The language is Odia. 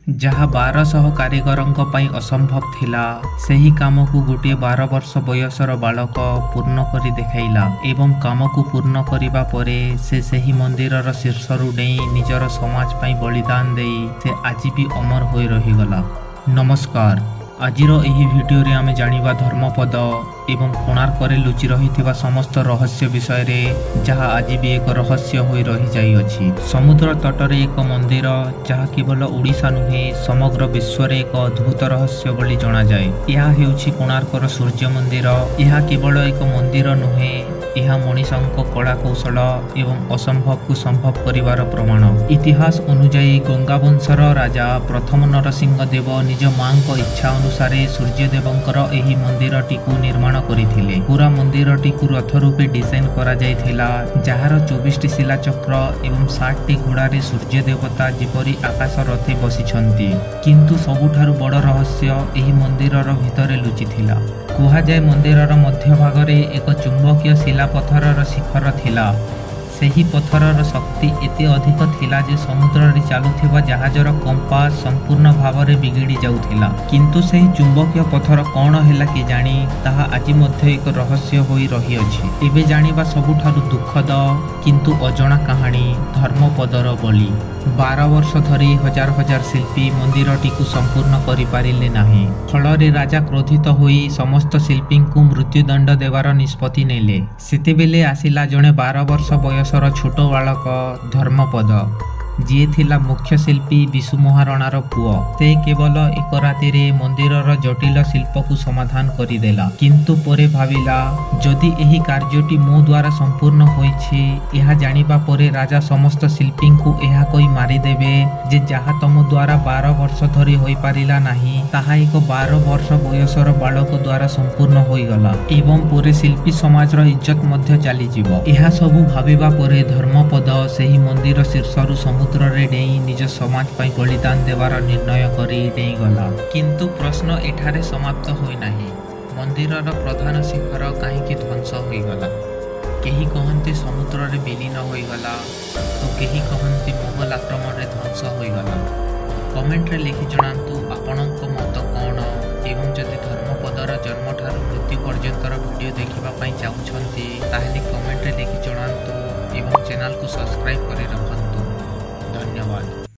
ଯାହା 1200 କାରିଗରଙ୍କ ପାଇଁ ଅସମ୍ଭବ ଥିଲା, ସେହି କାମକୁ ଗୋଟିଏ 12 ବର୍ଷ ବୟସର ବାଳକ ପୂର୍ଣ୍ଣ କରି ଦେଖାଇଲା ଏବଂ କାମକୁ ପୂର୍ଣ୍ଣ କରିବା ପରେ ସେ ସେହି ମନ୍ଦିରର ଶୀର୍ଷରୁ ଡେଇଁ ନିଜର ସମାଜ ପାଇଁ ବଳିଦାନ ଦେଇ ସେ ଆଜି ବି ଅମର ହୋଇ ରହିଗଲା। ନମସ୍କାର, ଆଜିର ଏହି ଭିଡ଼ିଓରେ ଆମେ ଜାଣିବା ଧର୍ମପଦ ଏବଂ କୋଣାର୍କରେ ଲୁଚି ରହିଥିବା ସମସ୍ତ ରହସ୍ୟ ବିଷୟରେ, ଯାହା ଆଜି ବି ଏକ ରହସ୍ୟ ହୋଇ ରହିଯାଇଅଛି। ସମୁଦ୍ର ତଟରେ ଏକ ମନ୍ଦିର, ଯାହା କେବଳ ଓଡ଼ିଶା ନୁହେଁ ସମଗ୍ର ବିଶ୍ୱରେ ଏକ ଅଦ୍ଭୁତ ରହସ୍ୟ ବୋଲି ଜଣାଯାଏ। ଏହା ହେଉଛି କୋଣାର୍କର ସୂର୍ଯ୍ୟ ମନ୍ଦିର। ଏହା କେବଳ ଏକ ମନ୍ଦିର ନୁହେଁ, ଏହା ମଣିଷଙ୍କ କଳା କୌଶଳ ଏବଂ ଅସମ୍ଭବକୁ ସମ୍ଭବ କରିବାର ପ୍ରମାଣ। ଇତିହାସ ଅନୁଯାୟୀ ଗଙ୍ଗାବଂଶର ରାଜା ପ୍ରଥମ ନରସିଂହ ଦେବ ନିଜ ମାଙ୍କ ଇଚ୍ଛା ଅନୁସାରେ ସୂର୍ଯ୍ୟଦେବଙ୍କର ଏହି ମନ୍ଦିରଟିକୁ ନିର୍ମାଣ କରିଥିଲେ। ପୁରା ମନ୍ଦିରଟିକୁ ରଥ ରୂପେ ଡିଜାଇନ୍ କରାଯାଇଥିଲା, ଯାହାର 24ଟି ଶିଲାଚକ୍ର ଏବଂ 60ଟି ଘୋଡ଼ାରେ ସୂର୍ଯ୍ୟ ଦେବତା ଯେପରି ଆକାଶ ରଥେ ବସିଛନ୍ତି। କିନ୍ତୁ ସବୁଠାରୁ ବଡ଼ ରହସ୍ୟ ଏହି ମନ୍ଦିରର ଭିତରେ ଲୁଚିଥିଲା। କୁହାଯାଏ ମନ୍ଦିରର ମଧ୍ୟଭାଗରେ ଏକ ଚୁମ୍ବକୀୟ ଶିଳାପଥରର ଶିଖର ଥିଲା। ସେହି ପଥରର ଶକ୍ତି ଏତେ ଅଧିକ ଥିଲା ଯେ ସମୁଦ୍ରରେ ଚାଲୁଥିବା ଜାହାଜର କମ୍ପାସ ସମ୍ପୂର୍ଣ୍ଣ ଭାବରେ ବିଗିଡ଼ି ଯାଉଥିଲା। କିନ୍ତୁ ସେହି ଚୁମ୍ବକୀୟ ପଥର କ'ଣ ହେଲା କେଜାଣି, ତାହା ଆଜି ମଧ୍ୟ ଏକ ରହସ୍ୟ ହୋଇ ରହିଅଛି। ଏବେ ଜାଣିବା ସବୁଠାରୁ ଦୁଃଖଦ କିନ୍ତୁ ଅଜଣା କାହାଣୀ, ଧର୍ମପଦର ବଳି। 12 ବର୍ଷ ଧରି ହଜାର ହଜାର ଶିଳ୍ପୀ ମନ୍ଦିରଟିକୁ ସମ୍ପୂର୍ଣ୍ଣ କରିପାରିଲେ ନାହିଁ। ଫଳରେ ରାଜା କ୍ରୋଧିତ ହୋଇ ସମସ୍ତ ଶିଳ୍ପୀଙ୍କୁ ମୃତ୍ୟୁଦଣ୍ଡ ଦେବାର ନିଷ୍ପତ୍ତି ନେଲେ। ସେତେବେଳେ ଆସିଲା ଜଣେ 12 ବର୍ଷ ବୟସର ଛୋଟ ବାଳକ ଧର୍ମପଦ, ଯିଏ ଥିଲା ମୁଖ୍ୟ ଶିଳ୍ପୀ ବିଶୁ ମହାରଣାର ପୁଅ। ସେ କେବଳ ଏକ ରାତିରେ ମନ୍ଦିରର ଜଟିଳ ଶିଳ୍ପକୁ ସମାଧାନ କରିଦେଲା। କିନ୍ତୁ ପରେ ଭାବିଲା, ଯଦି ଏହି କାର୍ଯ୍ୟଟି ମୋ ଦ୍ୱାରା ସମ୍ପୂର୍ଣ୍ଣ ହୋଇଛି, ଏହା ଜାଣିବା ପରେ ରାଜା ସମସ୍ତ ଶିଳ୍ପୀଙ୍କୁ ଏହା କହି ମାରିଦେବେ ଯେ ଯାହା ତମ ଦ୍ୱାରା 12 ବର୍ଷ ଧରି ହୋଇପାରିଲା ନାହିଁ, ତାହା ଏକ 12 ବର୍ଷ ବୟସର ବାଳକ ଦ୍ୱାରା ସମ୍ପୂର୍ଣ୍ଣ ହୋଇଗଲା ଏବଂ ପରେ ଶିଳ୍ପୀ ସମାଜର ଇଜ୍ଜତ ମଧ୍ୟ ଚାଲିଯିବ। ଏହା ସବୁ ଭାବିବା ପରେ ଧର୍ମପଦ ସେହି ମନ୍ଦିର ଶୀର୍ଷରୁ ସମୁଦ୍ରରେ ଡେଇଁ ନିଜ ସମାଜ ପାଇଁ ବଳିଦାନ ଦେବାର ନିର୍ଣ୍ଣୟ କରି ଡେଇଁଗଲା। କିନ୍ତୁ ପ୍ରଶ୍ନ ଏଠାରେ ସମାପ୍ତ ହୋଇନାହିଁ। ମନ୍ଦିରର ପ୍ରଧାନ ଶିଖର କାହିଁକି ଧ୍ୱଂସ ହୋଇଗଲା? କେହି କହନ୍ତି ସମୁଦ୍ରରେ ବିଲୀନ ହୋଇଗଲା, ତ କେହି କହନ୍ତି ମୋଗଲ ଆକ୍ରମଣରେ ଧ୍ୱଂସ ହୋଇଗଲା। କମେଣ୍ଟରେ ଲେଖି ଜଣାନ୍ତୁ ଆପଣଙ୍କ ମତ କ'ଣ, ଏବଂ ଯଦି ଧର୍ମପଦର ଜନ୍ମଠାରୁ ମୃତ୍ୟୁ ପର୍ଯ୍ୟନ୍ତର ଭିଡ଼ିଓ ଦେଖିବା ପାଇଁ ଚାହୁଁଛନ୍ତି, ତାହେଲେ କମେଣ୍ଟରେ ଲେଖି ଜଣାନ୍ତୁ ଏବଂ ଚ୍ୟାନେଲକୁ ସବସ୍କ୍ରାଇବ୍ କରି ରଖନ୍ତୁ।